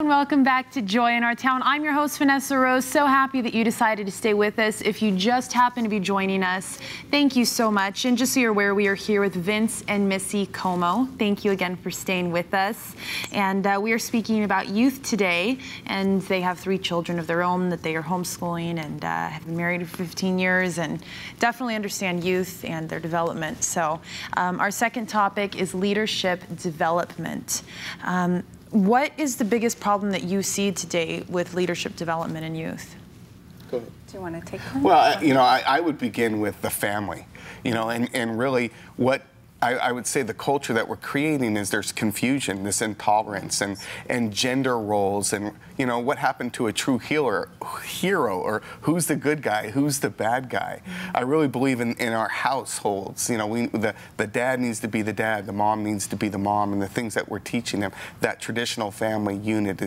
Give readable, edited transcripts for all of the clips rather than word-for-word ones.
And welcome back to Joy in Our Town. I'm your host, Vanessa Rose. So happy that you decided to stay with us. If you just happen to be joining us, thank you so much. And just so you're aware, we are here with Vince and Missy Como. Thank you again for staying with us. And we are speaking about youth today. And they have 3 children of their own that they are homeschooling and have been married for 15 years and definitely understand youth and their development. So our second topic is leadership development. What is the biggest problem that you see today with leadership development in youth? Go ahead. Do you want to take one? Well, I would begin with the family, and really what I would say the culture that we're creating is there's confusion, this intolerance, and gender roles, and what happened to a true hero, or who's the good guy, who's the bad guy. I really believe in our households. The dad needs to be the dad, the mom needs to be the mom, and the things that we're teaching them, that traditional family unit,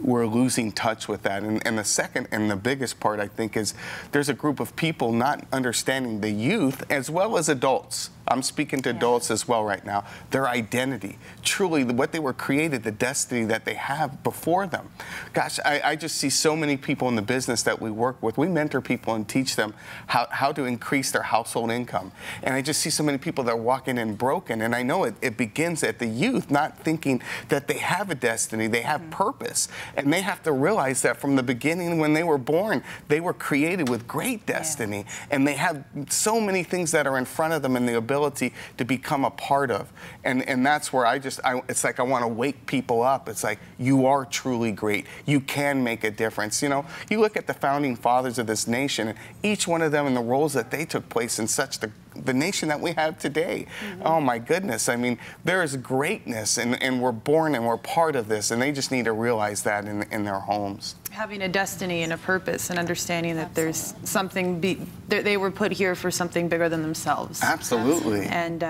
we're losing touch with that. And the second and the biggest part, I think, is there's a group of people not understanding the youth as well as adults. I'm speaking to adults as well right now. Their identity, truly what they were created, the destiny that they have before them. Gosh, I just see so many people in the business that we work with. We mentor people and teach them how to increase their household income. And I just see so many people that are walking in broken. And I know it begins at the youth, not thinking that they have a destiny, they have purpose. And they have to realize that from the beginning when they were born, they were created with great destiny. And they have so many things that are in front of them and the ability to become a part of. And that's where it's like I want to wake people up. It's like, you are truly great. You can make a difference. You look at the founding fathers of this nation, and each one of them and the roles that they took place in such the nation that we have today. Oh my goodness. I mean, there is greatness, and we're born and we're part of this, and they just need to realize that in their homes. Having a destiny and a purpose, and understanding that there's something, they were put here for something bigger than themselves. Absolutely. And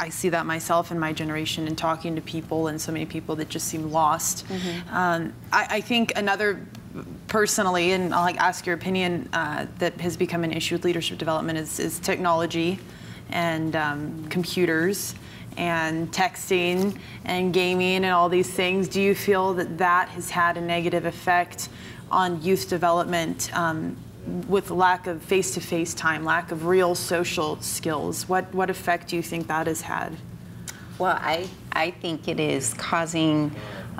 I see that myself in my generation, and talking to people, and so many people that just seem lost. I think another, personally, and I'll ask your opinion, that has become an issue with leadership development is technology and computers and texting and gaming and all these things. Do you feel that has had a negative effect on youth development, with lack of face-to-face time, lack of real social skills? What effect do you think that has had? Well, I think it is causing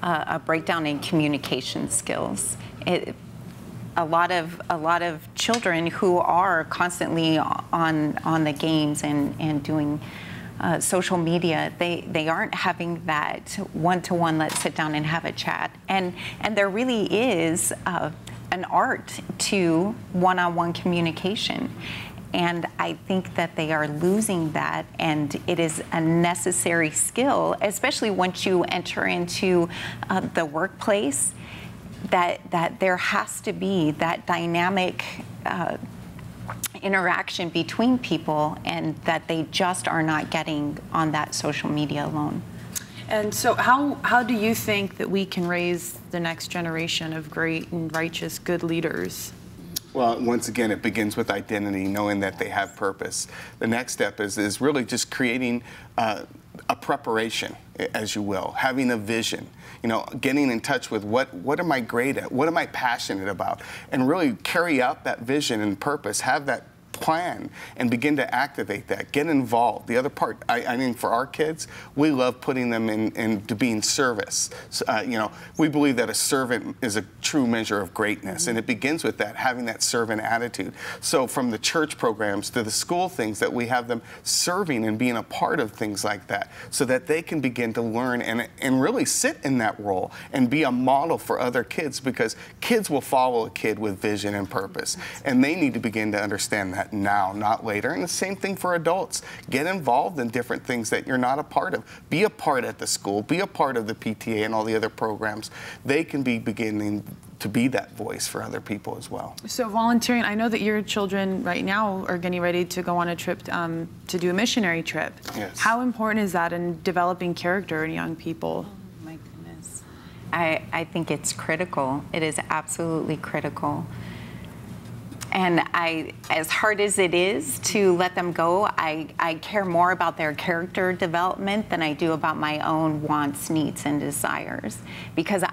a breakdown in communication skills. A lot of children who are constantly on the games and doing social media, they aren't having that one-to-one, let's sit down and have a chat. And there really is an art to one-on-one communication. And I think that they are losing that, and it is a necessary skill, especially once you enter into the workplace, that there has to be that dynamic interaction between people, and that they just are not getting on that social media alone. And so how do you think that we can raise the next generation of great and righteous, good leaders? Well, once again, it begins with identity, knowing that they have purpose. The next step is really just creating a preparation, as you will, having a vision, getting in touch with what am I great at, what am I passionate about, and really carry out that vision and purpose, have that plan, and begin to activate that, get involved. The other part, I mean, for our kids, we love putting them into being service. So, we believe that a servant is a true measure of greatness, and it begins with that, having that servant attitude. So from the church programs to the school things, that we have them serving and being a part of things like that, so that they can begin to learn and really sit in that role and be a model for other kids, because kids will follow a kid with vision and purpose, and they need to begin to understand that now, not later. And the same thing for adults. Get involved in different things that you're not a part of. Be a part at the school. Be a part of the PTA and all the other programs. They can be beginning to be that voice for other people as well. So volunteering, I know that your children right now are getting ready to go on a trip to do a missionary trip. Yes. How important is that in developing character in young people? Oh my goodness. I think it's critical. It is absolutely critical. And as hard as it is to let them go, I care more about their character development than I do about my own wants, needs, and desires. Because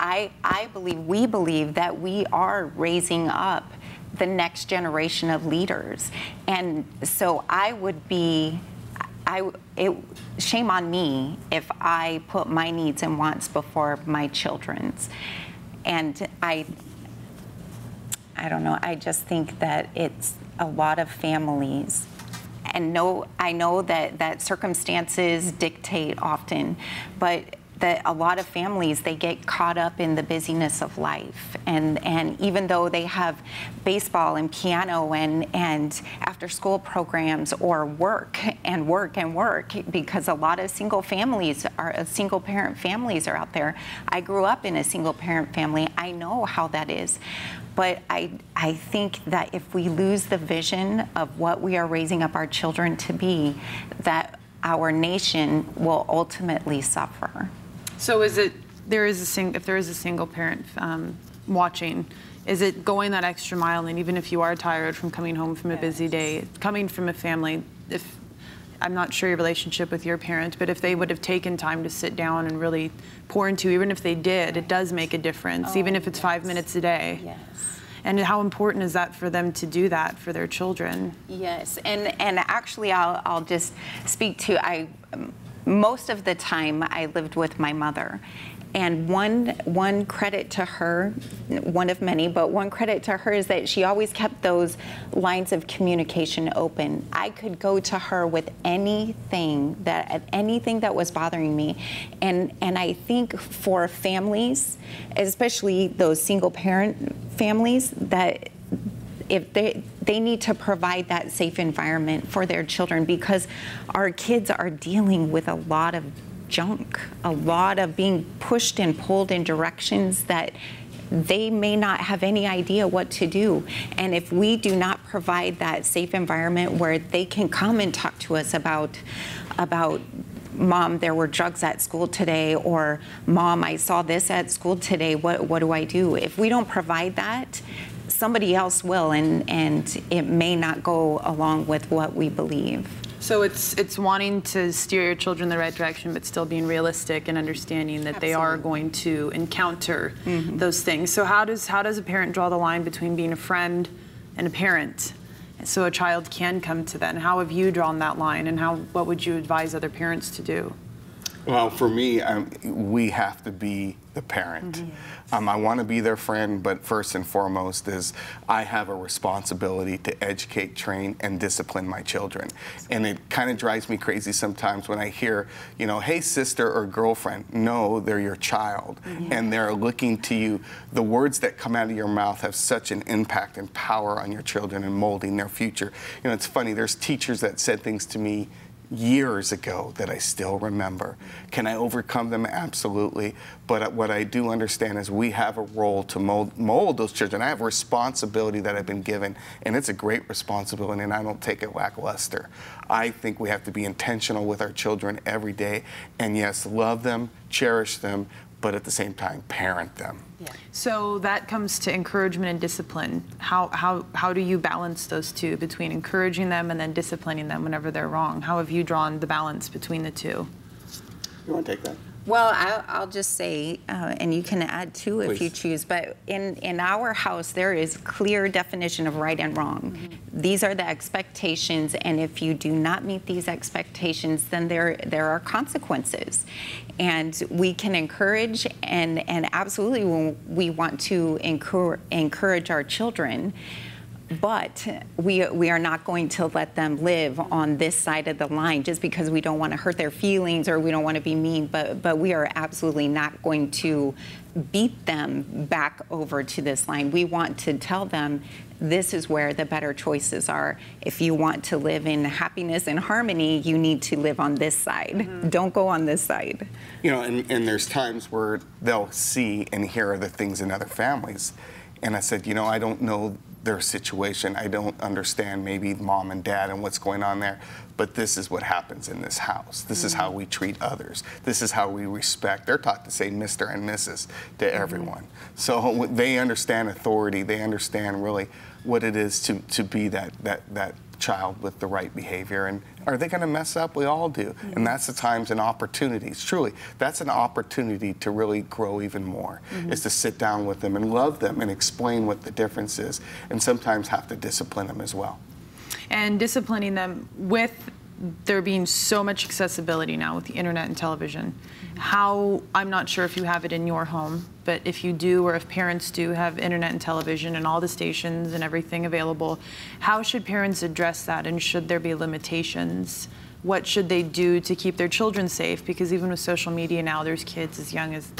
we believe that we are raising up the next generation of leaders. And so shame on me if I put my needs and wants before my children's. And I don't know, I just think that it's a lot of families. And I know that circumstances dictate often, but that a lot of families, they get caught up in the busyness of life. And even though they have baseball and piano and after school programs, or work, because a lot of single parent families are out there. I grew up in a single parent family. I know how that is. But I think that if we lose the vision of what we are raising up our children to be, that our nation will ultimately suffer. So if there is a single parent watching, is it going that extra mile? And even if you are tired from coming home from a busy day, coming from a family, I'm not sure your relationship with your parent, but if they would have taken time to sit down and really pour into you, even if they did, it does make a difference, even if it's 5 minutes a day. Yes. And how important is that for them to do that for their children? Yes, and actually I'll just speak to, most of the time I lived with my mother. And one credit to her, one of many, but one credit to her is that she always kept those lines of communication open. I could go to her with anything that was bothering me. And I think for families, especially those single parent families, that if they need to provide that safe environment for their children, because our kids are dealing with a lot of junk, a lot of being pushed and pulled in directions that they may not have any idea what to do. And if we do not provide that safe environment where they can come and talk to us about Mom, there were drugs at school today, or Mom, I saw this at school today, what do I do? If we don't provide that, somebody else will, and it may not go along with what we believe. So it's wanting to steer your children in the right direction, but still being realistic and understanding that they are going to encounter those things. So how does a parent draw the line between being a friend and a parent, so a child can come to them? How have you drawn that line, and what would you advise other parents to do? Well, for me, we have to be the parent. I want to be their friend, but first and foremost is I have a responsibility to educate, train, and discipline my children. And it kind of drives me crazy sometimes when I hear, hey, sister or girlfriend. No, they're your child, and they're looking to you. The words that come out of your mouth have such an impact and power on your children and molding their future. It's funny, there's teachers that said things to me years ago that I still remember. Can I overcome them? Absolutely. But what I do understand is we have a role to mold those children. I have a responsibility that I've been given, and it's a great responsibility, and I don't take it lackluster. I think we have to be intentional with our children every day, and yes, love them, cherish them, but at the same time, parent them. Yeah. So that comes to encouragement and discipline. How do you balance those two, between encouraging them and then disciplining them whenever they're wrong? How have you drawn the balance between the two? You want to take that? Well, I'll just say, and you can add too if Please. you choose, but in our house, there is clear definition of right and wrong. These are the expectations, and if you do not meet these expectations, then there are consequences. And we can encourage, and absolutely we want to encourage our children, but we are not going to let them live on this side of the line just because we don't want to hurt their feelings or we don't want to be mean, but we are absolutely not going to beat them back over to this line. We want to tell them this is where the better choices are. If you want to live in happiness and harmony, you need to live on this side. Don't go on this side. And there's times where they'll see and hear other things in other families. And I said, I don't know their situation. I don't understand maybe mom and dad and what's going on there, but this is what happens in this house. This is how we treat others. This is how we respect. They're taught to say Mr. and Mrs. to everyone. So they understand authority. They understand really what it is to be that child with the right behavior. And are they going to mess up? We all do. And that's the times and opportunities. Truly, that's an opportunity to really grow even more, is to sit down with them and love them and explain what the difference is, and sometimes have to discipline them as well. And disciplining them with there being so much accessibility now with the internet and television. How, I'm not sure if you have it in your home, but if you do, or if parents do have internet and television and all the stations and everything available, how should parents address that, and should there be limitations? What should they do to keep their children safe? Because even with social media now, there's kids as young as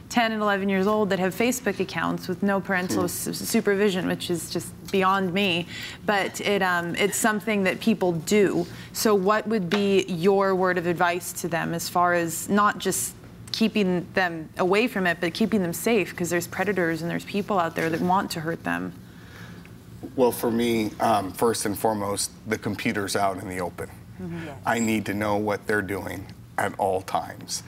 10 and 11 years old that have Facebook accounts with no parental supervision, which is just beyond me. But it's something that people do. So what would be your word of advice to them as far as not just keeping them away from it, but keeping them safe? Because there's predators and there's people out there that want to hurt them. Well, for me, first and foremost, the computer's out in the open. I need to know what they're doing at all times.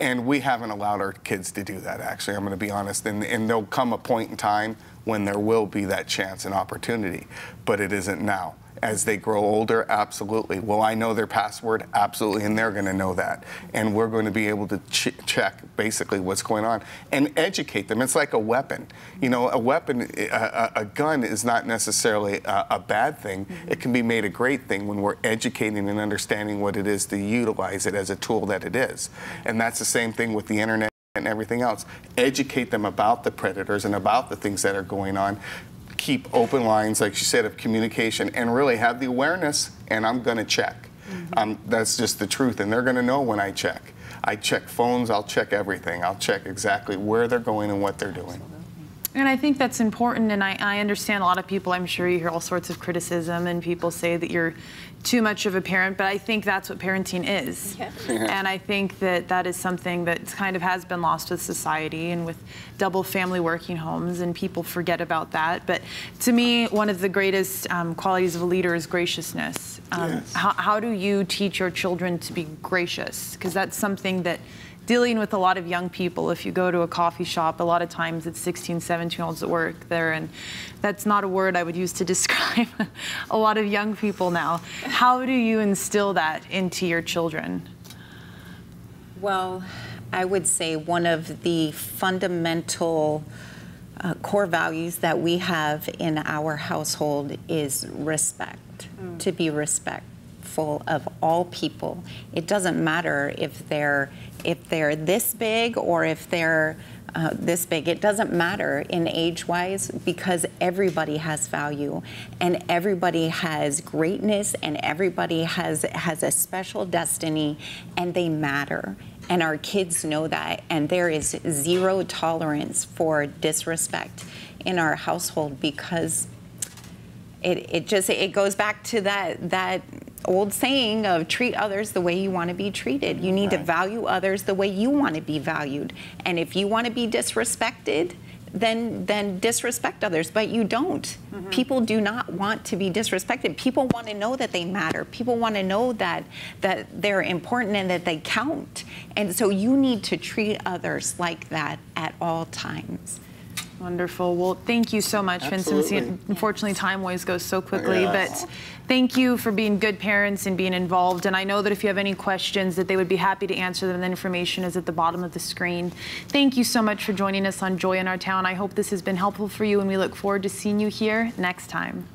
And we haven't allowed our kids to do that, actually, I'm going to be honest. And there'll come a point in time when there will be that chance and opportunity, but it isn't now. As they grow older, absolutely. Will I know their password? Absolutely, and they're going to know that. And we're going to be able to check basically what's going on and educate them. It's like a weapon. You know, a weapon, a gun is not necessarily a bad thing. It can be made a great thing when we're educating and understanding what it is to utilize it as a tool that it is. And that's the same thing with the internet and everything else. Educate them about the predators and about the things that are going on. Keep open lines, like you said, of communication, and really have the awareness, and I'm going to check. That's just the truth, and they're going to know when I check. I check phones, I'll check everything. I'll check exactly where they're going and what they're doing. And I think that's important, and I understand a lot of people, I'm sure you hear all sorts of criticism, and people say that you're too much of a parent, but I think that's what parenting is. And I think that that is something that kind of has been lost with society and with double family working homes, and people forget about that. But to me, one of the greatest qualities of a leader is graciousness. How do you teach your children to be gracious? Because that's something that dealing with a lot of young people, if you go to a coffee shop, a lot of times it's 16, 17-year-olds that work there, and that's not a word I would use to describe a lot of young people now. How do you instill that into your children? Well, I would say one of the fundamental core values that we have in our household is respect, to be respectful of all people. It doesn't matter if they're this big or if they're this big. It doesn't matter in age-wise, because everybody has value and everybody has greatness and everybody has a special destiny, and they matter. And our kids know that, and there is zero tolerance for disrespect in our household, because it goes back to that old saying of treat others the way you want to be treated. You need to value others the way you want to be valued. And if you want to be disrespected, then disrespect others, but you don't. People do not want to be disrespected. People want to know that they matter. People want to know that they're important and that they count. And so you need to treat others like that at all times. Wonderful. Well, thank you so much, Vince. Unfortunately, time always goes so quickly, but thank you for being good parents and being involved. And I know that if you have any questions, that they would be happy to answer them. The information is at the bottom of the screen. Thank you so much for joining us on Joy in Our Town. I hope this has been helpful for you, and we look forward to seeing you here next time.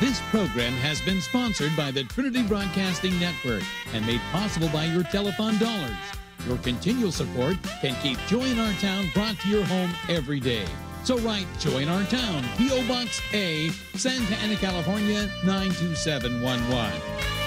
This program has been sponsored by the Trinity Broadcasting Network and made possible by your telethon dollars. Your continual support can keep Joy in Our Town brought to your home every day. So write Joy in Our Town, P.O. Box A, Santa Ana, California, 92711.